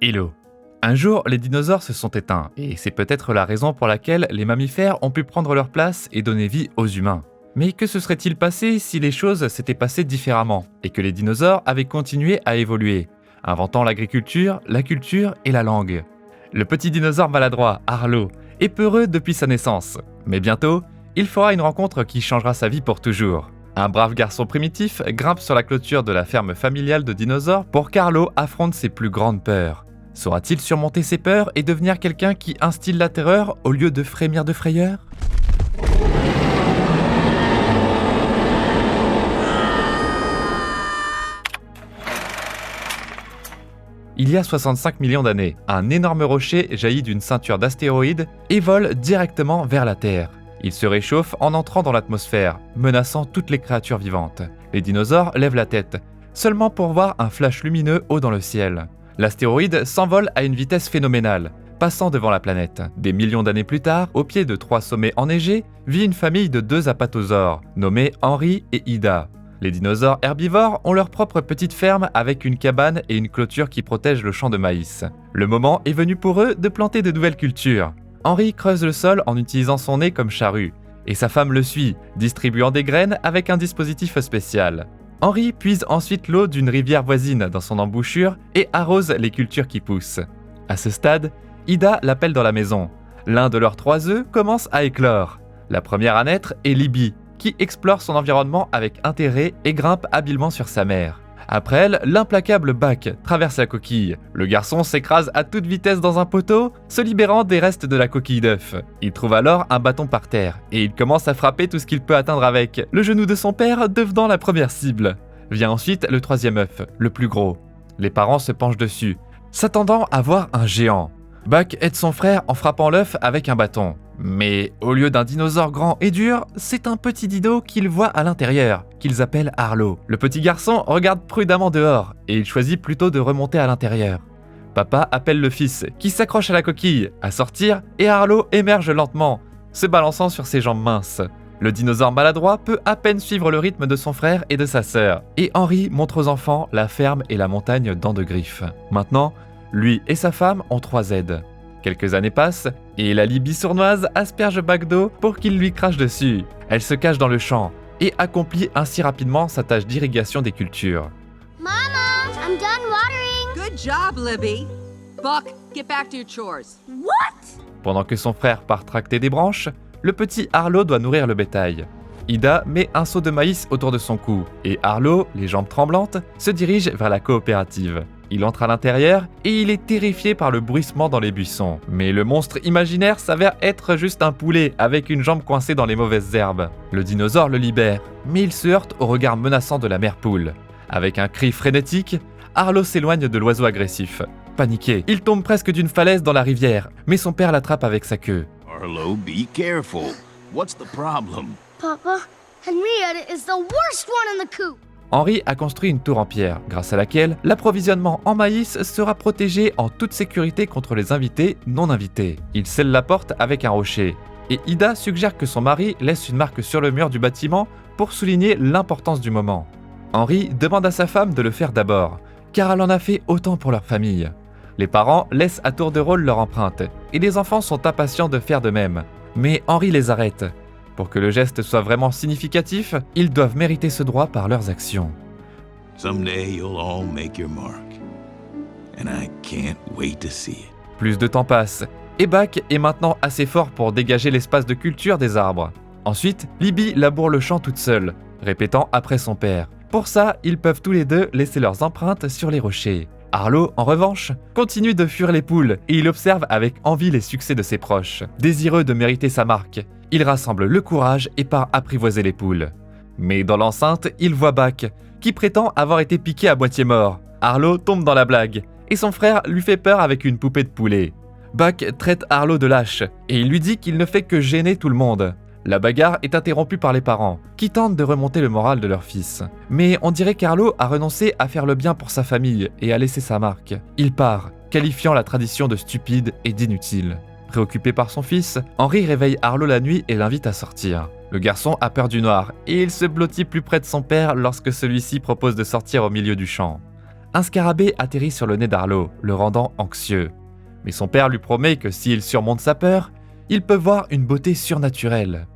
Hello. Un jour, les dinosaures se sont éteints, et c'est peut-être la raison pour laquelle les mammifères ont pu prendre leur place et donner vie aux humains. Mais que se serait-il passé si les choses s'étaient passées différemment, et que les dinosaures avaient continué à évoluer, inventant l'agriculture, la culture et la langue? Le petit dinosaure maladroit, Arlo, est peureux depuis sa naissance, mais bientôt, il fera une rencontre qui changera sa vie pour toujours. Un brave garçon primitif grimpe sur la clôture de la ferme familiale de dinosaures pour qu'Arlo affronte ses plus grandes peurs. Saura-t-il surmonter ses peurs et devenir quelqu'un qui instille la terreur au lieu de frémir de frayeur? Il y a 65 millions d'années, un énorme rocher jaillit d'une ceinture d'astéroïdes et vole directement vers la Terre. Il se réchauffe en entrant dans l'atmosphère, menaçant toutes les créatures vivantes. Les dinosaures lèvent la tête, seulement pour voir un flash lumineux haut dans le ciel. L'astéroïde s'envole à une vitesse phénoménale, passant devant la planète. Des millions d'années plus tard, au pied de 3 sommets enneigés, vit une famille de 2 apatosaures, nommés Henri et Ida. Les dinosaures herbivores ont leur propre petite ferme avec une cabane et une clôture qui protègent le champ de maïs. Le moment est venu pour eux de planter de nouvelles cultures. Henri creuse le sol en utilisant son nez comme charrue, et sa femme le suit, distribuant des graines avec un dispositif spécial. Henri puise ensuite l'eau d'une rivière voisine dans son embouchure et arrose les cultures qui poussent. À ce stade, Ida l'appelle dans la maison. L'un de leurs 3 œufs commence à éclore. La première à naître est Libby, qui explore son environnement avec intérêt et grimpe habilement sur sa mère. Après elle, l'implacable Buck traverse la coquille. Le garçon s'écrase à toute vitesse dans un poteau, se libérant des restes de la coquille d'œuf. Il trouve alors un bâton par terre, et il commence à frapper tout ce qu'il peut atteindre avec, le genou de son père devenant la première cible. Vient ensuite le 3e œuf, le plus gros. Les parents se penchent dessus, s'attendant à voir un géant. Buck aide son frère en frappant l'œuf avec un bâton. Mais au lieu d'un dinosaure grand et dur, c'est un petit dino qu'ils voient à l'intérieur, qu'ils appellent Arlo. Le petit garçon regarde prudemment dehors, et il choisit plutôt de remonter à l'intérieur. Papa appelle le fils, qui s'accroche à la coquille, à sortir, et Arlo émerge lentement, se balançant sur ses jambes minces. Le dinosaure maladroit peut à peine suivre le rythme de son frère et de sa sœur, et Henri montre aux enfants la ferme et la montagne dents de griffe. Maintenant, lui et sa femme ont 3 aides. Quelques années passent, et la Libye sournoise asperge Buck d'eau pour qu'il lui crache dessus. Elle se cache dans le champ, et accomplit ainsi rapidement sa tâche d'irrigation des cultures. Mama, I'm done watering. Good job, Libby. Buck, get back to your chores. What? Pendant que son frère part tracter des branches, le petit Arlo doit nourrir le bétail. Ida met un seau de maïs autour de son cou, et Arlo, les jambes tremblantes, se dirige vers la coopérative. Il entre à l'intérieur et il est terrifié par le bruissement dans les buissons. Mais le monstre imaginaire s'avère être juste un poulet avec une jambe coincée dans les mauvaises herbes. Le dinosaure le libère, mais il se heurte au regard menaçant de la mère poule. Avec un cri frénétique, Arlo s'éloigne de l'oiseau agressif. Paniqué, il tombe presque d'une falaise dans la rivière, mais son père l'attrape avec sa queue. Arlo, be careful. What's the problem? Papa, Henrietta is the worst one in the coop. Henri a construit une tour en pierre, grâce à laquelle l'approvisionnement en maïs sera protégé en toute sécurité contre les invités non invités. Il scelle la porte avec un rocher, et Ida suggère que son mari laisse une marque sur le mur du bâtiment pour souligner l'importance du moment. Henri demande à sa femme de le faire d'abord, car elle en a fait autant pour leur famille. Les parents laissent à tour de rôle leur empreinte, et les enfants sont impatients de faire de même. Mais Henri les arrête. Pour que le geste soit vraiment significatif, ils doivent mériter ce droit par leurs actions. Someday you'll all make your mark. And I can't wait to see it. Plus de temps passe, et Buck est maintenant assez fort pour dégager l'espace de culture des arbres. Ensuite, Libby laboure le champ toute seule, répétant après son père. Pour ça, ils peuvent tous les deux laisser leurs empreintes sur les rochers. Arlo, en revanche, continue de fuir les poules et il observe avec envie les succès de ses proches. Désireux de mériter sa marque, il rassemble le courage et part apprivoiser les poules. Mais dans l'enceinte, il voit Buck, qui prétend avoir été piqué à moitié mort. Arlo tombe dans la blague, et son frère lui fait peur avec une poupée de poulet. Buck traite Arlo de lâche, et il lui dit qu'il ne fait que gêner tout le monde. La bagarre est interrompue par les parents, qui tentent de remonter le moral de leur fils. Mais on dirait qu'Arlo a renoncé à faire le bien pour sa famille et à laisser sa marque. Il part, qualifiant la tradition de stupide et d'inutile. Préoccupé par son fils, Henri réveille Arlo la nuit et l'invite à sortir. Le garçon a peur du noir et il se blottit plus près de son père lorsque celui-ci propose de sortir au milieu du champ. un scarabée atterrit sur le nez d'Arlo, le rendant anxieux. Mais son père lui promet que s'il surmonte sa peur, il peut voir une beauté surnaturelle.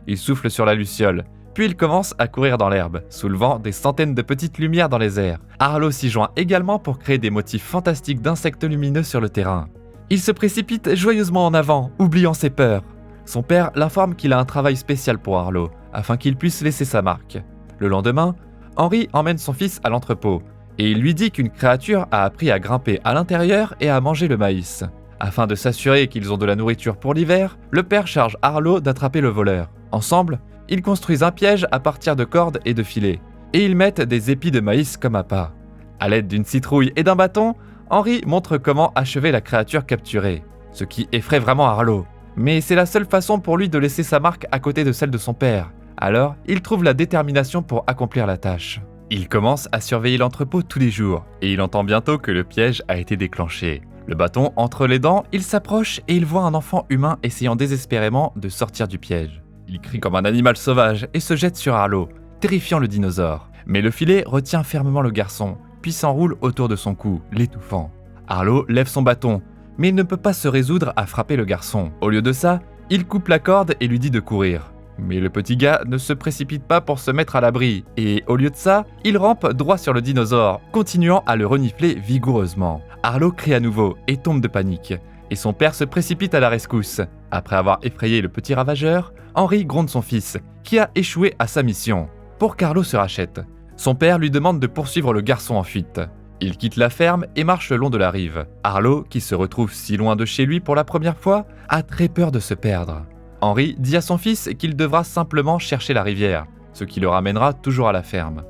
Il souffle sur la luciole, puis il commence à courir dans l'herbe, soulevant des centaines de petites lumières dans les airs. Arlo s'y joint également pour créer des motifs fantastiques d'insectes lumineux sur le terrain. Il se précipite joyeusement en avant, oubliant ses peurs. Son père l'informe qu'il a un travail spécial pour Arlo, afin qu'il puisse laisser sa marque. Le lendemain, Henry emmène son fils à l'entrepôt, et il lui dit qu'une créature a appris à grimper à l'intérieur et à manger le maïs. Afin de s'assurer qu'ils ont de la nourriture pour l'hiver, le père charge Arlo d'attraper le voleur. Ensemble, ils construisent un piège à partir de cordes et de filets, et ils mettent des épis de maïs comme appât. À l'aide d'une citrouille et d'un bâton, Henry montre comment achever la créature capturée, ce qui effraie vraiment Arlo. Mais c'est la seule façon pour lui de laisser sa marque à côté de celle de son père. Alors, il trouve la détermination pour accomplir la tâche. Il commence à surveiller l'entrepôt tous les jours, et il entend bientôt que le piège a été déclenché. Le bâton entre les dents, il s'approche et il voit un enfant humain essayant désespérément de sortir du piège. Il crie comme un animal sauvage et se jette sur Arlo, terrifiant le dinosaure. Mais le filet retient fermement le garçon, puis s'enroule autour de son cou, l'étouffant. Arlo lève son bâton, mais il ne peut pas se résoudre à frapper le garçon. Au lieu de ça, il coupe la corde et lui dit de courir. Mais le petit gars ne se précipite pas pour se mettre à l'abri, et au lieu de ça, il rampe droit sur le dinosaure, continuant à le renifler vigoureusement. Arlo crie à nouveau et tombe de panique, et son père se précipite à la rescousse. Après avoir effrayé le petit ravageur, Henry gronde son fils, qui a échoué à sa mission, pour qu'Arlo se rachète. Son père lui demande de poursuivre le garçon en fuite. Il quitte la ferme et marche le long de la rive. Arlo, qui se retrouve si loin de chez lui pour la première fois, a très peur de se perdre. Henry dit à son fils qu'il devra simplement chercher la rivière, ce qui le ramènera toujours à la ferme.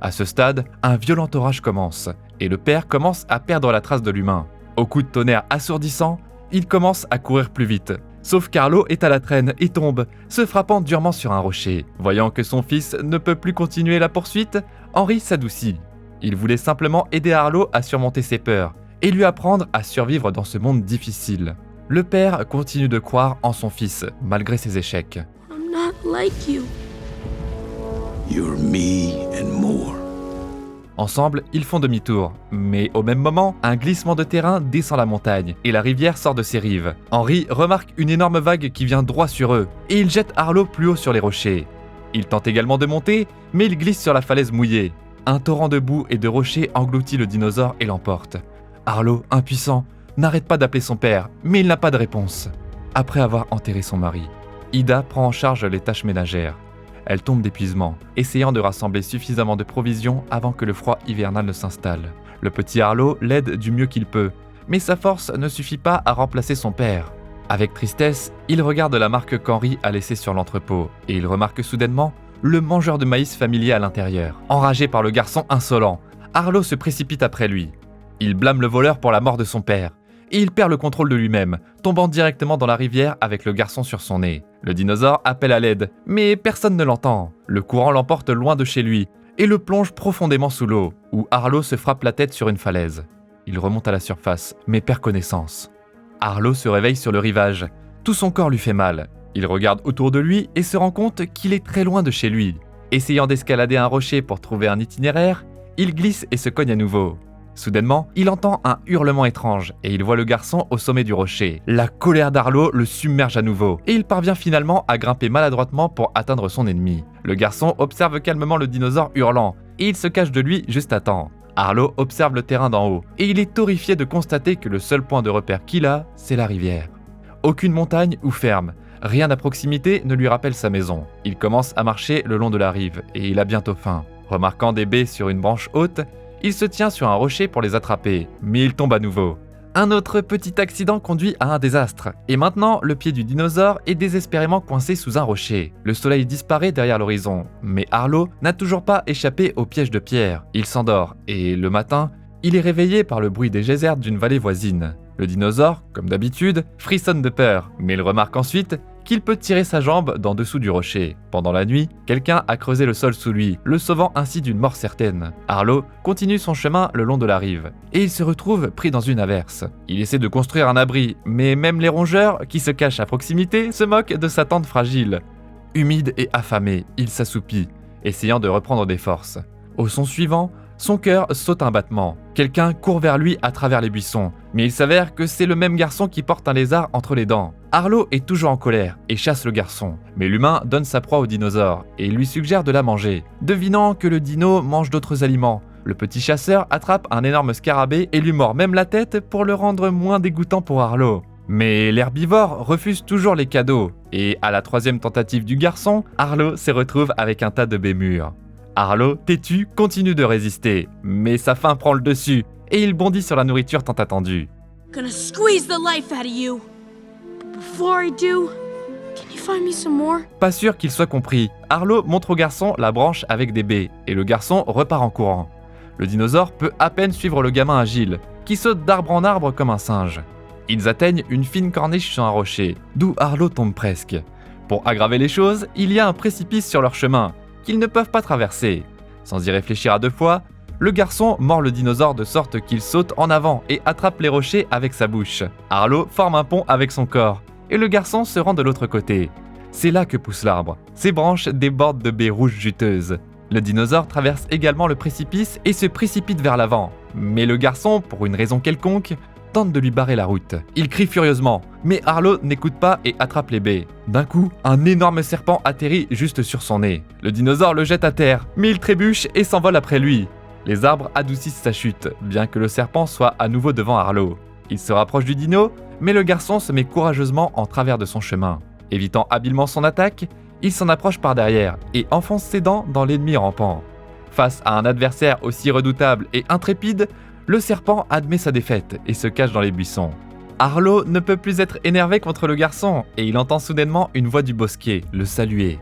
À ce stade, un violent orage commence, et le père commence à perdre la trace de l'humain. Au coup de tonnerre assourdissant, il commence à courir plus vite. Sauf qu'Arlo est à la traîne et tombe, se frappant durement sur un rocher. Voyant que son fils ne peut plus continuer la poursuite, Henry s'adoucit. Il voulait simplement aider Arlo à surmonter ses peurs, et lui apprendre à survivre dans ce monde difficile. Le père continue de croire en son fils, malgré ses échecs. I'm not like you. You're me and more. Ensemble, ils font demi-tour, mais au même moment, un glissement de terrain descend la montagne, et la rivière sort de ses rives. Henry remarque une énorme vague qui vient droit sur eux, et il jette Arlo plus haut sur les rochers. Il tente également de monter, mais il glisse sur la falaise mouillée. Un torrent de boue et de rochers engloutit le dinosaure et l'emporte. Arlo, impuissant, n'arrête pas d'appeler son père, mais il n'a pas de réponse. Après avoir enterré son mari, Ida prend en charge les tâches ménagères. Elle tombe d'épuisement, essayant de rassembler suffisamment de provisions avant que le froid hivernal ne s'installe. Le petit Arlo l'aide du mieux qu'il peut, mais sa force ne suffit pas à remplacer son père. Avec tristesse, il regarde la marque qu'Henry a laissée sur l'entrepôt, et il remarque soudainement le mangeur de maïs familier à l'intérieur. Enragé par le garçon insolent, Arlo se précipite après lui. Il blâme le voleur pour la mort de son père, et il perd le contrôle de lui-même, tombant directement dans la rivière avec le garçon sur son nez. Le dinosaure appelle à l'aide, mais personne ne l'entend. Le courant l'emporte loin de chez lui, et le plonge profondément sous l'eau, où Arlo se frappe la tête sur une falaise. Il remonte à la surface, mais perd connaissance. Arlo se réveille sur le rivage. Tout son corps lui fait mal. Il regarde autour de lui et se rend compte qu'il est très loin de chez lui. Essayant d'escalader un rocher pour trouver un itinéraire, il glisse et se cogne à nouveau. Soudainement, il entend un hurlement étrange et il voit le garçon au sommet du rocher. La colère d'Arlo le submerge à nouveau et il parvient finalement à grimper maladroitement pour atteindre son ennemi. Le garçon observe calmement le dinosaure hurlant et il se cache de lui juste à temps. Arlo observe le terrain d'en haut et il est horrifié de constater que le seul point de repère qu'il a, c'est la rivière. Aucune montagne ou ferme, rien à proximité ne lui rappelle sa maison. Il commence à marcher le long de la rive et il a bientôt faim. Remarquant des baies sur une branche haute, il se tient sur un rocher pour les attraper, mais il tombe à nouveau. Un autre petit accident conduit à un désastre, et maintenant le pied du dinosaure est désespérément coincé sous un rocher. Le soleil disparaît derrière l'horizon, mais Arlo n'a toujours pas échappé au piège de pierre. Il s'endort, et le matin, il est réveillé par le bruit des geysers d'une vallée voisine. Le dinosaure, comme d'habitude, frissonne de peur, mais il remarque ensuite qu'il peut tirer sa jambe d'en dessous du rocher. Pendant la nuit, quelqu'un a creusé le sol sous lui, le sauvant ainsi d'une mort certaine. Arlo continue son chemin le long de la rive, et il se retrouve pris dans une averse. Il essaie de construire un abri, mais même les rongeurs, qui se cachent à proximité, se moquent de sa tente fragile. Humide et affamé, il s'assoupit, essayant de reprendre des forces. Au son suivant, son cœur saute un battement. Quelqu'un court vers lui à travers les buissons, mais il s'avère que c'est le même garçon qui porte un lézard entre les dents. Arlo est toujours en colère et chasse le garçon, mais l'humain donne sa proie au dinosaure et lui suggère de la manger. Devinant que le dino mange d'autres aliments, le petit chasseur attrape un énorme scarabée et lui mord même la tête pour le rendre moins dégoûtant pour Arlo. Mais l'herbivore refuse toujours les cadeaux, et à la 3e tentative du garçon, Arlo se retrouve avec un tas de baies mûres. Arlo, têtu, continue de résister, mais sa faim prend le dessus, et il bondit sur la nourriture tant attendue. Gonna squeeze the life out of you. But before I do, can you find me some more? Pas sûr qu'il soit compris, Arlo montre au garçon la branche avec des baies, et le garçon repart en courant. Le dinosaure peut à peine suivre le gamin agile, qui saute d'arbre en arbre comme un singe. Ils atteignent une fine corniche sur un rocher, d'où Arlo tombe presque. Pour aggraver les choses, il y a un précipice sur leur chemin, qu'ils ne peuvent pas traverser. Sans y réfléchir à 2 fois, le garçon mord le dinosaure de sorte qu'il saute en avant et attrape les rochers avec sa bouche. Arlo forme un pont avec son corps, et le garçon se rend de l'autre côté. C'est là que pousse l'arbre. Ses branches débordent de baies rouges juteuses. Le dinosaure traverse également le précipice et se précipite vers l'avant. Mais le garçon, pour une raison quelconque, tente de lui barrer la route. Il crie furieusement, mais Arlo n'écoute pas et attrape les baies. D'un coup, un énorme serpent atterrit juste sur son nez. Le dinosaure le jette à terre, mais il trébuche et s'envole après lui. Les arbres adoucissent sa chute, bien que le serpent soit à nouveau devant Arlo. Il se rapproche du dino, mais le garçon se met courageusement en travers de son chemin. Évitant habilement son attaque, il s'en approche par derrière et enfonce ses dents dans l'ennemi rampant. Face à un adversaire aussi redoutable et intrépide, le serpent admet sa défaite et se cache dans les buissons. Arlo ne peut plus être énervé contre le garçon et il entend soudainement une voix du bosquet le saluer.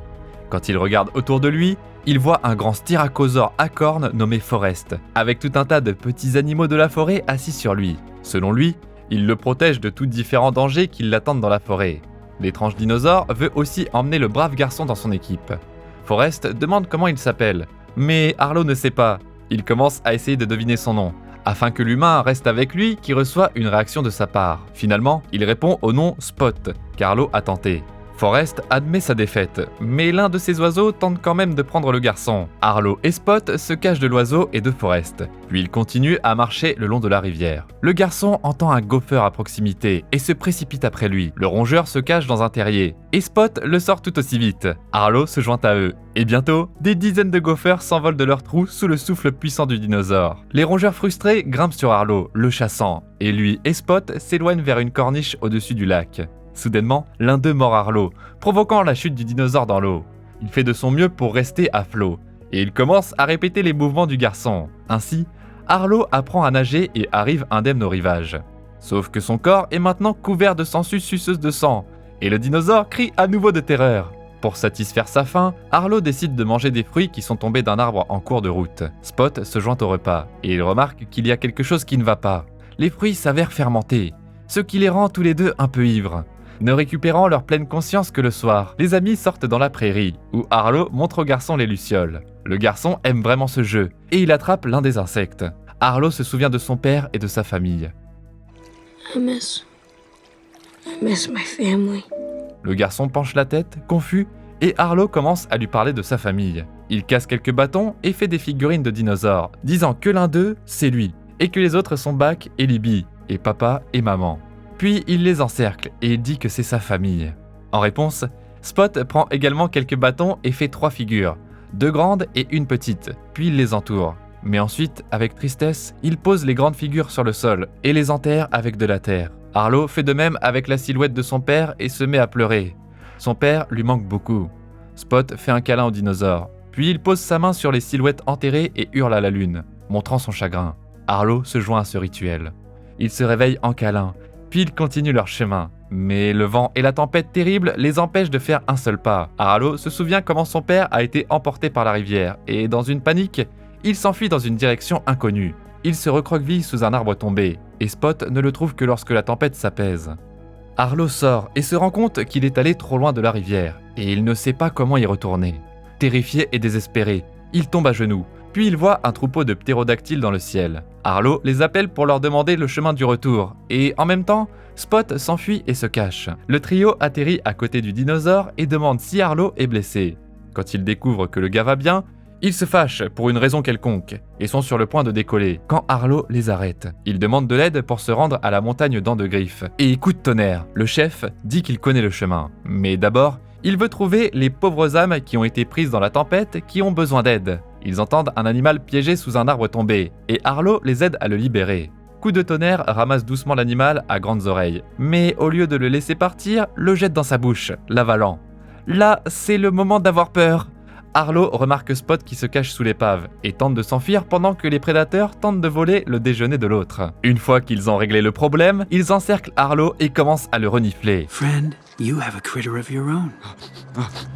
Quand il regarde autour de lui, il voit un grand styracosaure à cornes nommé Forest, avec tout un tas de petits animaux de la forêt assis sur lui. Selon lui, il le protège de tous différents dangers qui l'attendent dans la forêt. L'étrange dinosaure veut aussi emmener le brave garçon dans son équipe. Forest demande comment il s'appelle, mais Arlo ne sait pas. Il commence à essayer de deviner son nom, afin que l'humain reste avec lui qui reçoit une réaction de sa part. Finalement, il répond au nom Spot, qu'Arlo a tenté. Forest admet sa défaite, mais l'un de ses oiseaux tente quand même de prendre le garçon. Arlo et Spot se cachent de l'oiseau et de Forest, puis ils continuent à marcher le long de la rivière. Le garçon entend un gopher à proximité et se précipite après lui. Le rongeur se cache dans un terrier, et Spot le sort tout aussi vite. Arlo se joint à eux, et bientôt, des dizaines de gophers s'envolent de leur trou sous le souffle puissant du dinosaure. Les rongeurs frustrés grimpent sur Arlo, le chassant, et lui et Spot s'éloignent vers une corniche au-dessus du lac. Soudainement, l'un d'eux mord Arlo, provoquant la chute du dinosaure dans l'eau. Il fait de son mieux pour rester à flot, et il commence à répéter les mouvements du garçon. Ainsi, Arlo apprend à nager et arrive indemne au rivage. Sauf que son corps est maintenant couvert de sangsues suceuses de sang, et le dinosaure crie à nouveau de terreur. Pour satisfaire sa faim, Arlo décide de manger des fruits qui sont tombés d'un arbre en cours de route. Spot se joint au repas, et il remarque qu'il y a quelque chose qui ne va pas. Les fruits s'avèrent fermentés, ce qui les rend tous les deux un peu ivres. Ne récupérant leur pleine conscience que le soir, les amis sortent dans la prairie, où Arlo montre au garçon les lucioles. Le garçon aime vraiment ce jeu, et il attrape l'un des insectes. Arlo se souvient de son père et de sa famille. I miss my family. Le garçon penche la tête, confus, et Arlo commence à lui parler de sa famille. Il casse quelques bâtons et fait des figurines de dinosaures, disant que l'un d'eux, c'est lui, et que les autres sont Buck et Libby, et papa et maman. Puis il les encercle et il dit que c'est sa famille. En réponse, Spot prend également quelques bâtons et fait 3 figures, 2 grandes et une petite, puis il les entoure. Mais ensuite, avec tristesse, il pose les grandes figures sur le sol et les enterre avec de la terre. Arlo fait de même avec la silhouette de son père et se met à pleurer. Son père lui manque beaucoup. Spot fait un câlin au dinosaure, puis il pose sa main sur les silhouettes enterrées et hurle à la lune, montrant son chagrin. Arlo se joint à ce rituel. Ils se réveillent en câlin, puis ils continuent leur chemin. Mais le vent et la tempête terrible les empêchent de faire un seul pas. Arlo se souvient comment son père a été emporté par la rivière, et dans une panique, il s'enfuit dans une direction inconnue. Il se recroqueville sous un arbre tombé, et Spot ne le trouve que lorsque la tempête s'apaise. Arlo sort et se rend compte qu'il est allé trop loin de la rivière, et il ne sait pas comment y retourner. Terrifié et désespéré, il tombe à genoux, puis il voit un troupeau de ptérodactyles dans le ciel. Arlo les appelle pour leur demander le chemin du retour, et en même temps, Spot s'enfuit et se cache. Le trio atterrit à côté du dinosaure et demande si Arlo est blessé. Quand il découvre que le gars va bien, Ils se fâchent pour une raison quelconque et sont sur le point de décoller quand Arlo les arrête. Il demande de l'aide pour se rendre à la montagne Dents de Griffe. Et coup de tonnerre, le chef dit qu'il connaît le chemin. Mais d'abord, il veut trouver les pauvres âmes qui ont été prises dans la tempête qui ont besoin d'aide. Ils entendent un animal piégé sous un arbre tombé et Arlo les aide à le libérer. Coup de tonnerre ramasse doucement l'animal à grandes oreilles, mais au lieu de le laisser partir, le jette dans sa bouche, l'avalant. Là, c'est le moment d'avoir peur. Arlo remarque Spot qui se cache sous l'épave et tente de s'enfuir pendant que les prédateurs tentent de voler le déjeuner de l'autre. Une fois qu'ils ont réglé le problème, ils encerclent Arlo et commencent à le renifler. Friend, you have a critter of your own.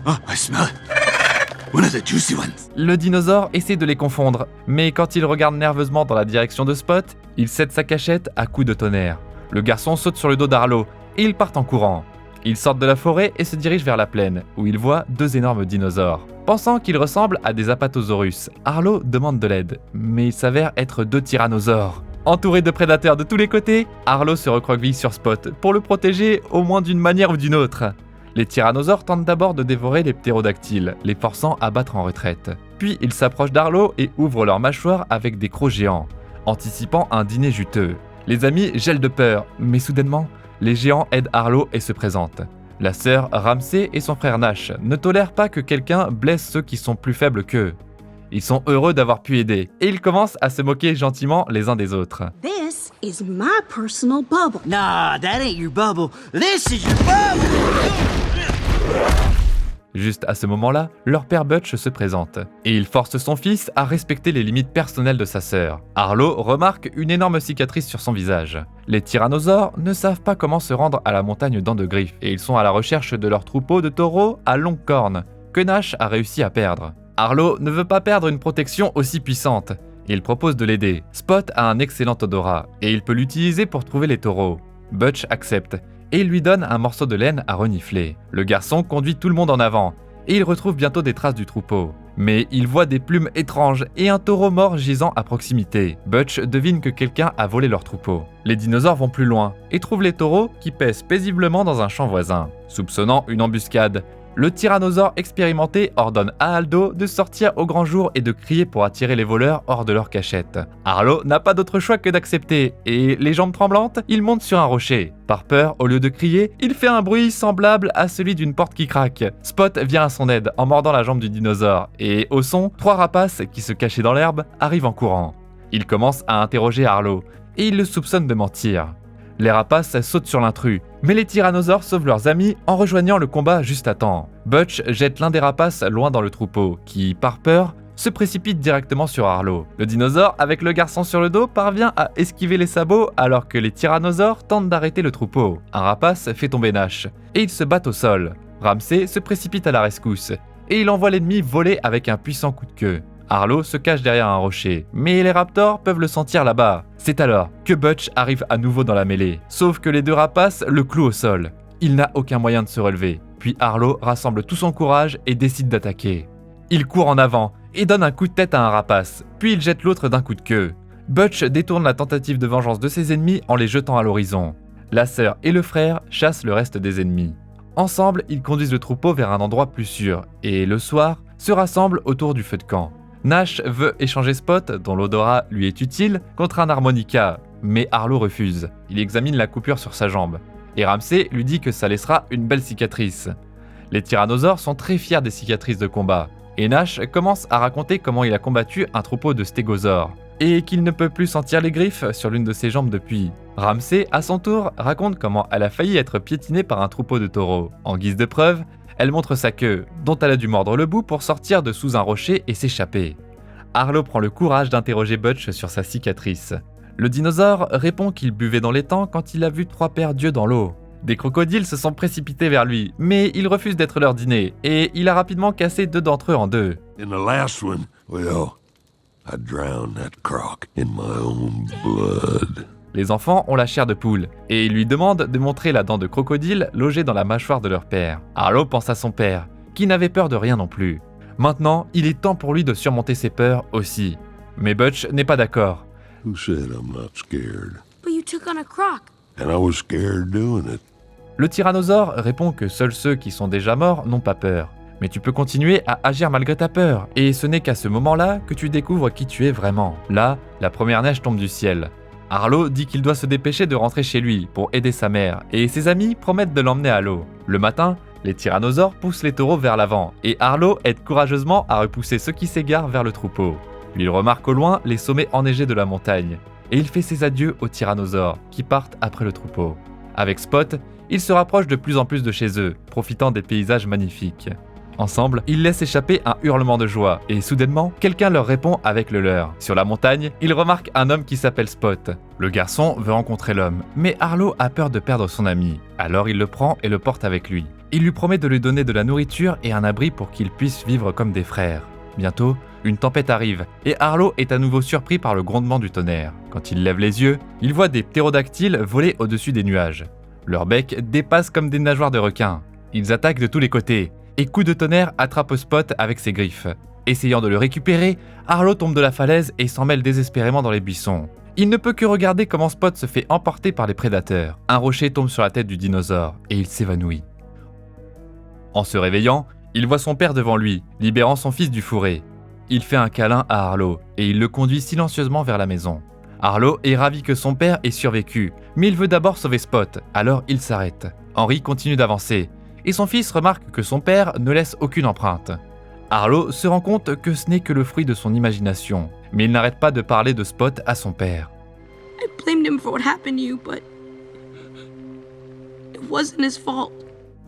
I smell it. One of the juicy ones. Le dinosaure essaie de les confondre, mais quand il regarde nerveusement dans la direction de Spot, il cède sa cachette à coups de tonnerre. Le garçon saute sur le dos d'Arlo et ils partent en courant. Ils sortent de la forêt et se dirigent vers la plaine, où ils voient 2 énormes dinosaures. Pensant qu'ils ressemblent à des Apatosaurus, Arlo demande de l'aide, mais il s'avère être 2 tyrannosaures. Entouré de prédateurs de tous les côtés, Arlo se recroqueville sur Spot pour le protéger au moins d'une manière ou d'une autre. Les tyrannosaures tentent d'abord de dévorer les ptérodactyles, les forçant à battre en retraite. Puis ils s'approchent d'Arlo et ouvrent leurs mâchoires avec des crocs géants, anticipant un dîner juteux. Les amis gèlent de peur, mais soudainement, les géants aident Arlo et se présentent. La sœur Ramsey et son frère Nash ne tolèrent pas que quelqu'un blesse ceux qui sont plus faibles qu'eux. Ils sont heureux d'avoir pu aider et ils commencent à se moquer gentiment les uns des autres. This is my personal bubble. Nah, that ain't your bubble. This is your bubble! Juste à ce moment-là, leur père Butch se présente, et il force son fils à respecter les limites personnelles de sa sœur. Arlo remarque une énorme cicatrice sur son visage. Les tyrannosaures ne savent pas comment se rendre à la montagne Dents de Griffe, et ils sont à la recherche de leur troupeau de taureaux à longues cornes, que Nash a réussi à perdre. Arlo ne veut pas perdre une protection aussi puissante. Il propose de l'aider. Spot a un excellent odorat, et il peut l'utiliser pour trouver les taureaux. Butch accepte, et il lui donne un morceau de laine à renifler. Le garçon conduit tout le monde en avant, et il retrouve bientôt des traces du troupeau. Mais il voit des plumes étranges et un taureau mort gisant à proximité. Butch devine que quelqu'un a volé leur troupeau. Les dinosaures vont plus loin, et trouvent les taureaux qui paissent paisiblement dans un champ voisin. Soupçonnant une embuscade, le tyrannosaure expérimenté ordonne à Aldo de sortir au grand jour et de crier pour attirer les voleurs hors de leur cachette. Arlo n'a pas d'autre choix que d'accepter, et les jambes tremblantes, il monte sur un rocher. Par peur, au lieu de crier, il fait un bruit semblable à celui d'une porte qui craque. Spot vient à son aide en mordant la jambe du dinosaure, et au son, 3 rapaces qui se cachaient dans l'herbe arrivent en courant. Il commence à interroger Arlo, et il le soupçonne de mentir. Les rapaces sautent sur l'intrus, mais les tyrannosaures sauvent leurs amis en rejoignant le combat juste à temps. Butch jette l'un des rapaces loin dans le troupeau, qui, par peur, se précipite directement sur Arlo. Le dinosaure, avec le garçon sur le dos, parvient à esquiver les sabots alors que les tyrannosaures tentent d'arrêter le troupeau. Un rapace fait tomber Nash, et ils se battent au sol. Ramsey se précipite à la rescousse, et il envoie l'ennemi voler avec un puissant coup de queue. Arlo se cache derrière un rocher, mais les raptors peuvent le sentir là-bas. C'est alors que Butch arrive à nouveau dans la mêlée, sauf que les 2 rapaces le clouent au sol. Il n'a aucun moyen de se relever, puis Arlo rassemble tout son courage et décide d'attaquer. Il court en avant et donne un coup de tête à un rapace, puis il jette l'autre d'un coup de queue. Butch détourne la tentative de vengeance de ses ennemis en les jetant à l'horizon. La sœur et le frère chassent le reste des ennemis. Ensemble, ils conduisent le troupeau vers un endroit plus sûr, et le soir, se rassemblent autour du feu de camp. Nash veut échanger Spot, dont l'odorat lui est utile, contre un harmonica, mais Arlo refuse. Il examine la coupure sur sa jambe, et Ramsey lui dit que ça laissera une belle cicatrice. Les tyrannosaures sont très fiers des cicatrices de combat, et Nash commence à raconter comment il a combattu un troupeau de stégosaures, et qu'il ne peut plus sentir les griffes sur l'une de ses jambes depuis. Ramsey, à son tour, raconte comment elle a failli être piétinée par un troupeau de taureaux. En guise de preuve, elle montre sa queue, dont elle a dû mordre le bout pour sortir de sous un rocher et s'échapper. Arlo prend le courage d'interroger Butch sur sa cicatrice. Le dinosaure répond qu'il buvait dans l'étang quand il a vu 3 paires d'yeux dans l'eau. Des crocodiles se sont précipités vers lui, mais il refuse d'être leur dîner, et il a rapidement cassé 2 d'entre eux en 2. In the last one, well, I drowned that croc in my own blood. Les enfants ont la chair de poule, et ils lui demandent de montrer la dent de crocodile logée dans la mâchoire de leur père. Arlo pense à son père, qui n'avait peur de rien non plus. Maintenant, il est temps pour lui de surmonter ses peurs aussi. Mais Butch n'est pas d'accord. Who said I'm not scared? But you took on a croc. And I was scared doing it. Le tyrannosaure répond que seuls ceux qui sont déjà morts n'ont pas peur. Mais tu peux continuer à agir malgré ta peur, et ce n'est qu'à ce moment-là que tu découvres qui tu es vraiment. Là, la première neige tombe du ciel. Arlo dit qu'il doit se dépêcher de rentrer chez lui pour aider sa mère, et ses amis promettent de l'emmener à l'eau. Le matin, les tyrannosaures poussent les taureaux vers l'avant, et Arlo aide courageusement à repousser ceux qui s'égarent vers le troupeau. Puis il remarque au loin les sommets enneigés de la montagne, et il fait ses adieux aux tyrannosaures, qui partent après le troupeau. Avec Spot, il se rapproche de plus en plus de chez eux, profitant des paysages magnifiques. Ensemble, ils laissent échapper un hurlement de joie, et soudainement, quelqu'un leur répond avec le leur. Sur la montagne, ils remarquent un homme qui s'appelle Spot. Le garçon veut rencontrer l'homme, mais Arlo a peur de perdre son ami. Alors il le prend et le porte avec lui. Il lui promet de lui donner de la nourriture et un abri pour qu'ils puissent vivre comme des frères. Bientôt, une tempête arrive, et Arlo est à nouveau surpris par le grondement du tonnerre. Quand il lève les yeux, il voit des ptérodactyles voler au-dessus des nuages. Leurs becs dépassent comme des nageoires de requins. Ils attaquent de tous les côtés, et coup de tonnerre attrape Spot avec ses griffes. Essayant de le récupérer, Arlo tombe de la falaise et s'en mêle désespérément dans les buissons. Il ne peut que regarder comment Spot se fait emporter par les prédateurs. Un rocher tombe sur la tête du dinosaure, et il s'évanouit. En se réveillant, il voit son père devant lui, libérant son fils du fourré. Il fait un câlin à Arlo, et il le conduit silencieusement vers la maison. Arlo est ravi que son père ait survécu, mais il veut d'abord sauver Spot, alors il s'arrête. Henry continue d'avancer, et son fils remarque que son père ne laisse aucune empreinte. Arlo se rend compte que ce n'est que le fruit de son imagination, mais il n'arrête pas de parler de Spot à son père. I blamed him for what happened to you, but it wasn't his fault.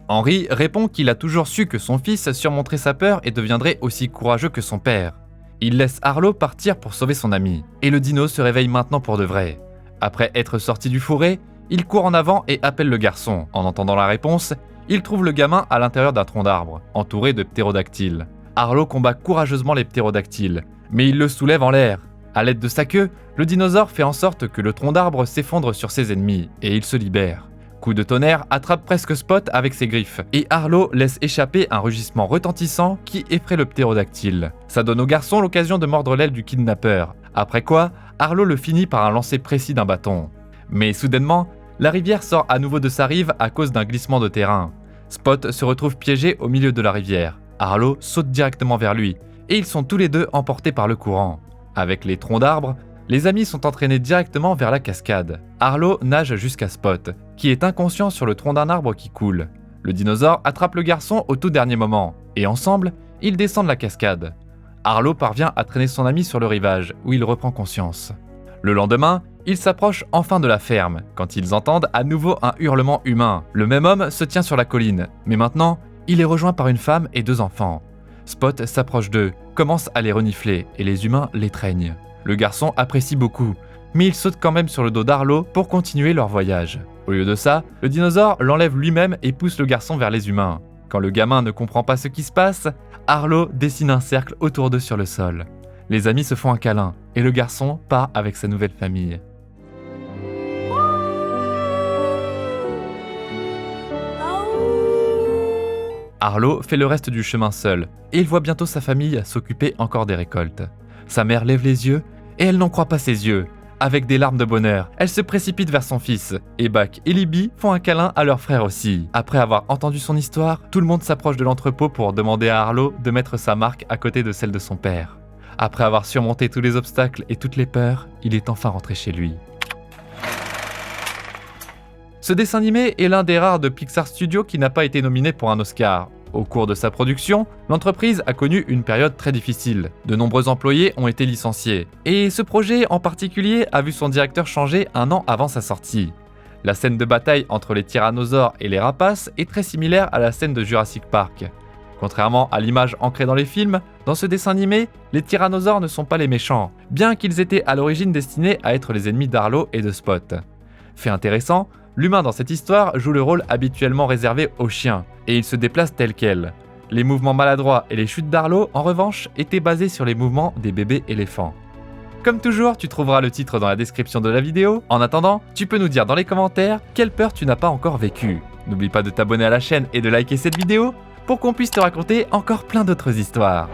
Henry répond qu'il a toujours su que son fils surmonterait sa peur et deviendrait aussi courageux que son père. Il laisse Arlo partir pour sauver son ami, et le dino se réveille maintenant pour de vrai. Après être sorti du fourré, il court en avant et appelle le garçon. En entendant la réponse, il trouve le gamin à l'intérieur d'un tronc d'arbre, entouré de ptérodactyles. Arlo combat courageusement les ptérodactyles, mais il le soulève en l'air. À l'aide de sa queue, le dinosaure fait en sorte que le tronc d'arbre s'effondre sur ses ennemis, et il se libère. Coup de tonnerre attrape presque Spot avec ses griffes, et Arlo laisse échapper un rugissement retentissant qui effraie le ptérodactyle. Ça donne au garçon l'occasion de mordre l'aile du kidnappeur, après quoi, Arlo le finit par un lancer précis d'un bâton. Mais soudainement, la rivière sort à nouveau de sa rive à cause d'un glissement de terrain. Spot se retrouve piégé au milieu de la rivière. Arlo saute directement vers lui, et ils sont tous les deux emportés par le courant. Avec les troncs d'arbres, les amis sont entraînés directement vers la cascade. Arlo nage jusqu'à Spot, qui est inconscient sur le tronc d'un arbre qui coule. Le dinosaure attrape le garçon au tout dernier moment, et ensemble, ils descendent la cascade. Arlo parvient à traîner son ami sur le rivage, où il reprend conscience. Le lendemain, ils s'approchent enfin de la ferme, quand ils entendent à nouveau un hurlement humain. Le même homme se tient sur la colline, mais maintenant, il est rejoint par une femme et 2 enfants. Spot s'approche d'eux, commence à les renifler, et les humains l'étreignent. Le garçon apprécie beaucoup, mais il saute quand même sur le dos d'Arlo pour continuer leur voyage. Au lieu de ça, le dinosaure l'enlève lui-même et pousse le garçon vers les humains. Quand le gamin ne comprend pas ce qui se passe, Arlo dessine un cercle autour d'eux sur le sol. Les amis se font un câlin, et le garçon part avec sa nouvelle famille. Arlo fait le reste du chemin seul, et il voit bientôt sa famille s'occuper encore des récoltes. Sa mère lève les yeux, et elle n'en croit pas ses yeux. Avec des larmes de bonheur, elle se précipite vers son fils, et Buck et Libby font un câlin à leur frère aussi. Après avoir entendu son histoire, tout le monde s'approche de l'entrepôt pour demander à Arlo de mettre sa marque à côté de celle de son père. Après avoir surmonté tous les obstacles et toutes les peurs, il est enfin rentré chez lui. Ce dessin animé est l'un des rares de Pixar Studios qui n'a pas été nominé pour un Oscar. Au cours de sa production, l'entreprise a connu une période très difficile. De nombreux employés ont été licenciés. Et ce projet en particulier a vu son directeur changer 1 an avant sa sortie. La scène de bataille entre les tyrannosaures et les rapaces est très similaire à la scène de Jurassic Park. Contrairement à l'image ancrée dans les films, dans ce dessin animé, les tyrannosaures ne sont pas les méchants, bien qu'ils étaient à l'origine destinés à être les ennemis d'Arlo et de Spot. Fait intéressant, l'humain dans cette histoire joue le rôle habituellement réservé aux chiens, et il se déplace tel quel. Les mouvements maladroits et les chutes d'Arlo, en revanche, étaient basés sur les mouvements des bébés éléphants. Comme toujours, tu trouveras le titre dans la description de la vidéo. En attendant, tu peux nous dire dans les commentaires quelle peur tu n'as pas encore vécue. N'oublie pas de t'abonner à la chaîne et de liker cette vidéo pour qu'on puisse te raconter encore plein d'autres histoires.